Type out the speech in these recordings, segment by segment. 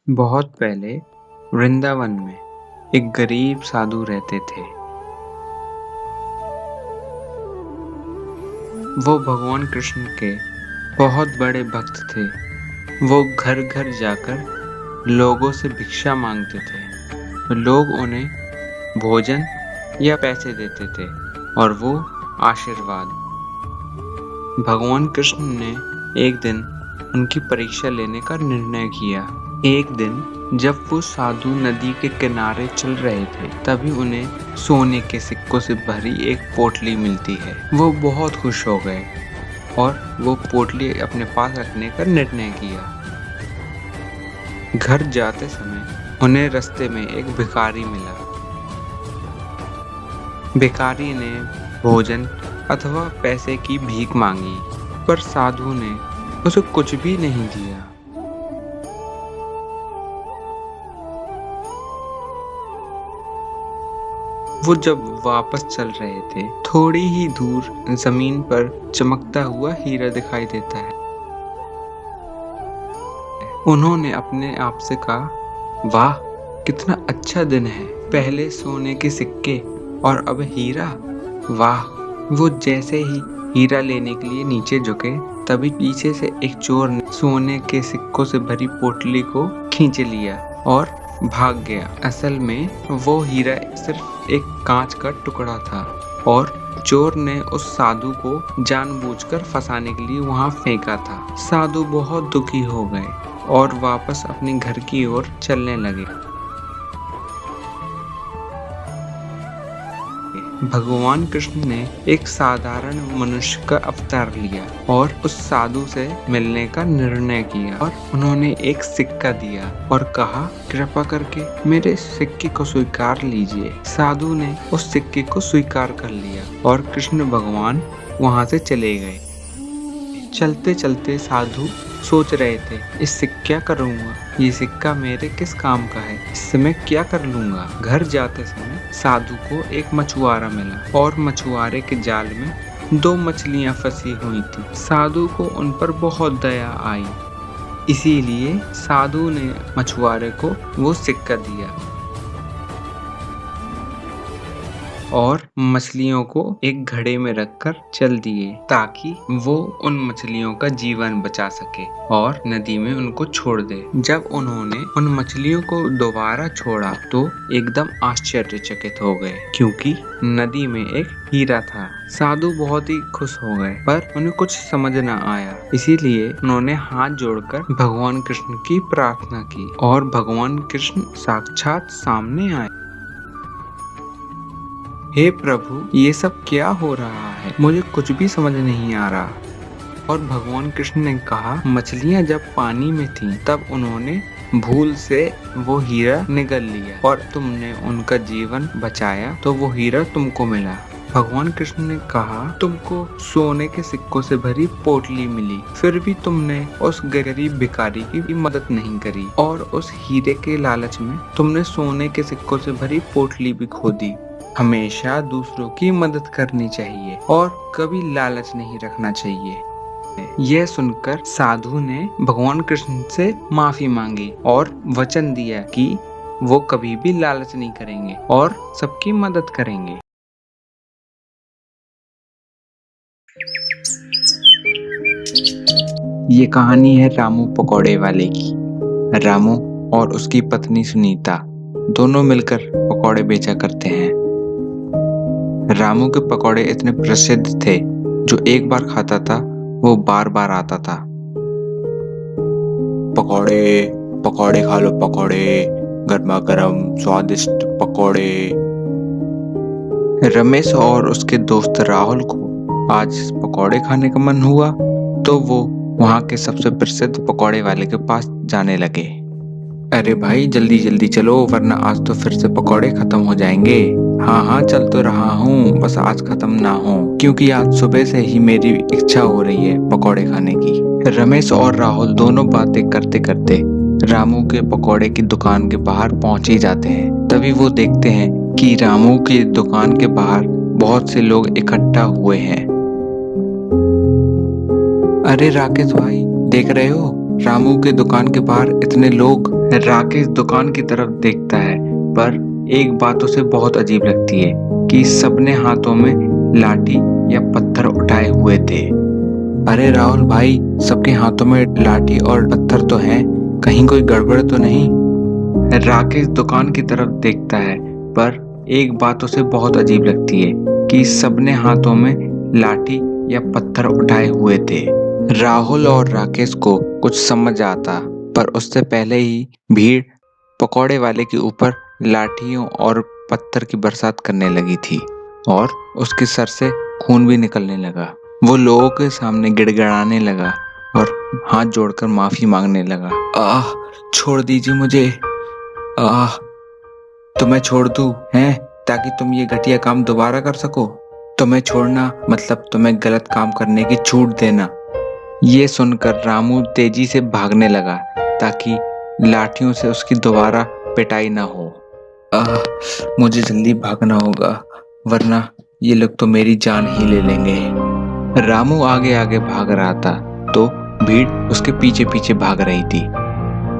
बहुत पहले वृंदावन में एक गरीब साधु रहते थे। वो भगवान कृष्ण के बहुत बड़े भक्त थे। वो घर घर जाकर लोगों से भिक्षा मांगते थे। लोग उन्हें भोजन या पैसे देते थे और वो आशीर्वाद। भगवान कृष्ण ने एक दिन उनकी परीक्षा लेने का निर्णय किया। एक दिन जब वो साधु नदी के किनारे चल रहे थे, तभी उन्हें सोने के सिक्कों से भरी एक पोटली मिलती है। वो बहुत खुश हो गए और वो पोटली अपने पास रखने का निर्णय किया। घर जाते समय उन्हें रास्ते में एक भिखारी मिला। भिखारी ने भोजन अथवा पैसे की भीख मांगी, पर साधु ने उसे कुछ भी नहीं दिया। वो जब वापस चल रहे थे, थोड़ी ही दूर जमीन पर चमकता हुआ हीरा दिखाई देता है। उन्होंने अपने आप से कहा, वाह, कितना अच्छा दिन है। पहले सोने के सिक्के और अब हीरा। वाह। वो जैसे ही हीरा लेने के लिए नीचे झुके, तभी पीछे से एक चोर ने सोने के सिक्कों से भरी पोटली को खींच लिया और भाग गया। असल में वो हीरा सिर्फ एक कांच का टुकड़ा था और चोर ने उस साधु को जानबूझकर फंसाने के लिए वहां फेंका था। साधु बहुत दुखी हो गए और वापस अपने घर की ओर चलने लगे। भगवान कृष्ण ने एक साधारण मनुष्य का अवतार लिया और उस साधु से मिलने का निर्णय किया और उन्होंने एक सिक्का दिया और कहा, कृपा करके मेरे सिक्के को स्वीकार लीजिए। साधु ने उस सिक्के को स्वीकार कर लिया और कृष्ण भगवान वहां से चले गए। चलते चलते साधु सोच रहे थे, इससे क्या करूंगा? ये सिक्का मेरे किस काम का है? इससे मैं क्या कर लूंगा? घर जाते समय साधु को एक मछुआरा मिला और मछुआरे के जाल में 2 मछलियां फंसी हुई थी। साधु को उन पर बहुत दया आई, इसीलिए साधु ने मछुआरे को वो सिक्का दिया और मछलियों को एक घड़े में रखकर चल दिए ताकि वो उन मछलियों का जीवन बचा सके और नदी में उनको छोड़ दे। जब उन्होंने उन मछलियों को दोबारा छोड़ा तो एकदम आश्चर्यचकित हो गए, क्योंकि नदी में एक हीरा था। साधु बहुत ही खुश हो गए, पर उन्हें कुछ समझ न आया। इसीलिए उन्होंने हाथ जोड़कर भगवान कृष्ण की प्रार्थना की और भगवान कृष्ण साक्षात सामने आए। हे प्रभु, ये सब क्या हो रहा है? मुझे कुछ भी समझ नहीं आ रहा। और भगवान कृष्ण ने कहा, मछलियां जब पानी में थीं, तब उन्होंने भूल से वो हीरा निगल लिया और तुमने उनका जीवन बचाया तो वो हीरा तुमको मिला। भगवान कृष्ण ने कहा, तुमको सोने के सिक्कों से भरी पोटली मिली, फिर भी तुमने उस गरीब भिखारी की मदद नहीं करी और उस हीरे के लालच में तुमने सोने के सिक्कों से भरी पोटली भी खो दी। हमेशा दूसरों की मदद करनी चाहिए और कभी लालच नहीं रखना चाहिए। यह सुनकर साधु ने भगवान कृष्ण से माफी मांगी और वचन दिया कि वो कभी भी लालच नहीं करेंगे और सबकी मदद करेंगे। ये कहानी है रामू पकौड़े वाले की। रामू और उसकी पत्नी सुनीता दोनों मिलकर पकौड़े बेचा करते हैं। रामू के पकौड़े इतने प्रसिद्ध थे, जो एक बार खाता था वो बार बार आता था। पकौड़े पकौड़े खा लो, पकौड़े गर्मा गर्म स्वादिष्ट पकौड़े। रमेश और उसके दोस्त राहुल को आज पकौड़े खाने का मन हुआ, तो वो वहाँ के सबसे प्रसिद्ध पकौड़े वाले के पास जाने लगे। अरे भाई, जल्दी जल्दी चलो, वरना आज तो फिर से पकौड़े खत्म हो जाएंगे। हाँ हाँ, चल तो रहा हूँ, बस आज खत्म ना हो, क्योंकि आज सुबह से ही मेरी इच्छा हो रही है पकौड़े खाने की। रमेश और राहुल दोनों बातें करते करते रामू के पकौड़े की दुकान के बाहर पहुंच ही जाते हैं। तभी वो देखते हैं कि रामू की दुकान के बाहर बहुत से लोग इकट्ठा हुए हैं। अरे राकेश भाई, देख रहे हो, रामू के दुकान के बाहर इतने लोग। राकेश दुकान की तरफ देखता है, पर एक बात उसे बहुत अजीब लगती है कि सबने हाथों में लाठी या पत्थर उठाए हुए थे। अरे राहुल भाई, सबके हाथों में लाठी और पत्थर तो हैं, कहीं कोई गड़बड़ तो नहीं? राकेश दुकान की तरफ देखता है, पर एक बात उसे बहुत अजीब लगती है कि सबने हाथों में लाठी या पत्थर उठाए हुए थे। राहुल और राकेश को कुछ समझ आता, पर उससे पहले ही भीड़ पकौड़े वाले के ऊपर लाठियों और पत्थर की बरसात करने लगी थी और उसके सर से खून भी निकलने लगा। वो लोगों के सामने गिड़गिड़ाने लगा और हाथ जोड़कर माफी मांगने लगा। आह, छोड़ दीजिए मुझे। आह, तुम्हें छोड़ दूं हैं ताकि तुम ये घटिया काम दोबारा कर सको? तुम्हें छोड़ना मतलब तुम्हें गलत काम करने की छूट देना। ये सुनकर रामू तेजी से भागने लगा ताकि लाठियों से उसकी दोबारा पिटाई ना हो। आह, मुझे जल्दी भागना होगा, वरना ये लोग तो मेरी जान ही ले लेंगे। रामू आगे आगे भाग रहा था तो भीड़ उसके पीछे पीछे भाग रही थी।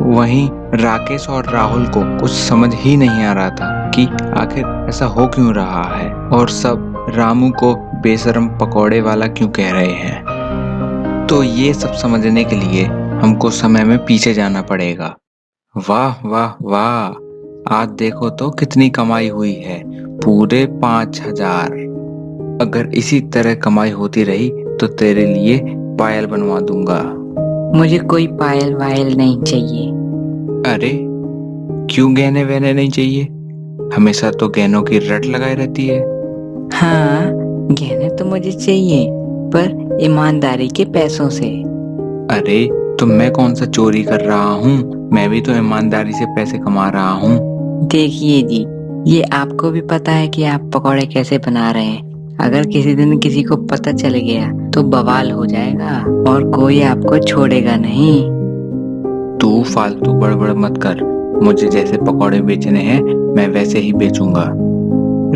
वहीं राकेश और राहुल को कुछ समझ ही नहीं आ रहा था कि आखिर ऐसा हो क्यों रहा है और सब रामू को बेशरम पकौड़े वाला क्यों कह रहे हैं। तो ये सब समझने के लिए हमको समय में पीछे जाना पड़ेगा। वाह वाह वाह, आज देखो तो कितनी कमाई हुई है, पूरे 5,000। अगर इसी तरह कमाई होती रही तो तेरे लिए पायल बनवा दूंगा। मुझे कोई पायल वायल नहीं चाहिए। अरे क्यों गहने वहने नहीं चाहिए? हमेशा तो गहनों की रट लगाई रहती है। हाँ, गहने तो मुझे चाहिए, पर ईमानदारी के पैसों से। अरे तो मैं कौन सा चोरी कर रहा हूँ, मैं भी तो ईमानदारी से पैसे कमा रहा हूँ। देखिए जी, ये आपको भी पता है कि आप पकौड़े कैसे बना रहे हैं। अगर किसी दिन किसी को पता चल गया तो बवाल हो जाएगा और कोई आपको छोड़ेगा नहीं। तू फालतू बड़बड़ मत कर, मुझे जैसे पकौड़े बेचने हैं मैं वैसे ही बेचूंगा।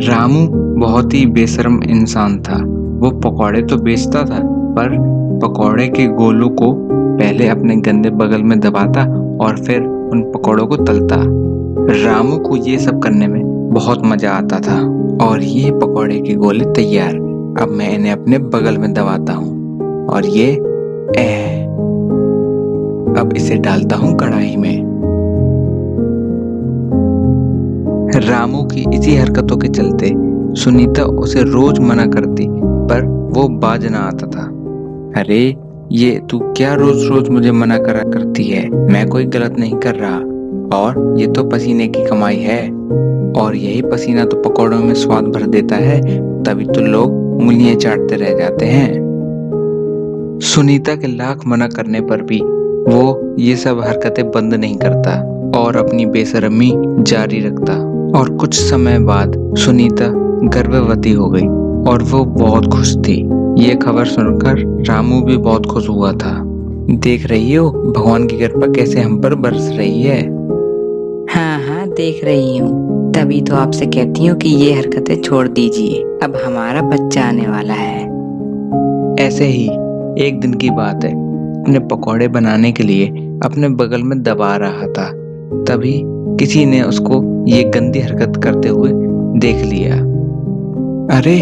रामू बहुत ही बेशर्म इंसान था। वो पकौड़े तो बेचता था, पर पकौड़े के गोलों को पहले अपने गंदे बगल में दबाता और फिर उन पकौड़ों को तलता। रामू को ये सब करने में बहुत मजा आता था। और ये पकौड़े के गोले तैयार। अब मैं इन्हें अपने बगल में दबाता हूँ और ये अब इसे डालता हूँ कढ़ाई में। रामू की इसी हरकतों के चलते सुनीता उसे रोज मना करती, पर वो बाज ना आता था। अरे ये तू क्या रोज रोज मुझे मना करा करती है? मैं कोई गलत नहीं कर रहा, और ये तो पसीने की कमाई है, और यही पसीना तो पकौड़ों में स्वाद भर देता है, तभी तो लोग उंगलियां चाटते रह जाते हैं। सुनीता के लाख मना करने पर भी वो ये सब हरकतें बंद नहीं करता और अपनी बेशर्मी जारी रखता। और कुछ समय बाद सुनीता गर्भवती हो गई और वो बहुत खुश थी। ये खबर सुनकर रामू भी बहुत खुश हुआ था। देख रही हो भगवान की कृपा कैसे हम पर बरस रही है। हाँ हाँ, देख रही हूँ, तभी तो आपसे कहती हूँ कि ये हरकतें छोड़ दीजिए, अब हमारा बच्चा आने वाला है। ऐसे ही एक दिन की बात है, अपने पकौड़े बनाने के लिए अपने बगल में दबा रहा था, तभी किसी ने उसको ये गंदी हरकत करते हुए देख लिया। अरे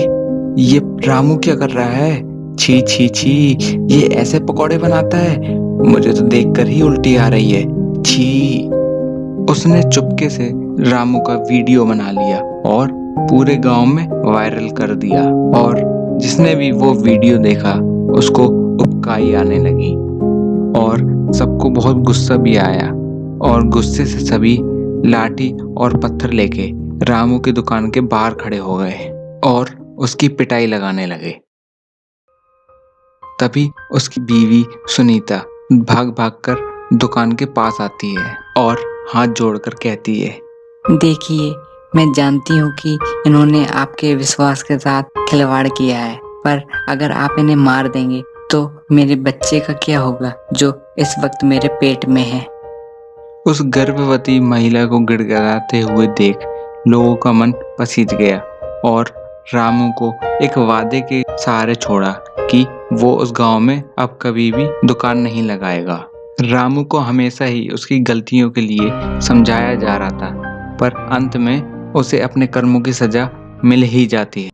ये रामू क्या कर रहा है? छी छी छी, ये ऐसे पकौड़े बनाता है? मुझे तो देखकर ही उल्टी आ रही है, छी। उसने चुपके से रामू का वीडियो बना लिया और पूरे गांव में वायरल कर दिया, और जिसने भी वो वीडियो देखा उसको उबकाई आने लगी और सबको बहुत गुस्सा भी आया, और गुस्से से सभी लाठी और पत्थर लेके रामू की दुकान के बाहर खड़े हो गए और उसकी पिटाई लगाने लगे। तभी उसकी बीवी सुनीता भाग भाग कर दुकान के पास आती है और हाथ जोड़कर कहती है, देखिए, मैं जानती हूँ कि इन्होंने आपके विश्वास के साथ खिलवाड़ किया है, पर अगर आप इन्हें मार देंगे तो मेरे बच्चे का क्या होगा जो इस वक्त मेरे पेट में है। उस गर्भवती महिला को गिड़गिड़ाते हुए देख लोगों का मन पसीज गया और रामू को एक वादे के सहारे छोड़ा कि वो उस गांव में अब कभी भी दुकान नहीं लगाएगा। रामू को हमेशा ही उसकी गलतियों के लिए समझाया जा रहा था, पर अंत में उसे अपने कर्मों की सजा मिल ही जाती है।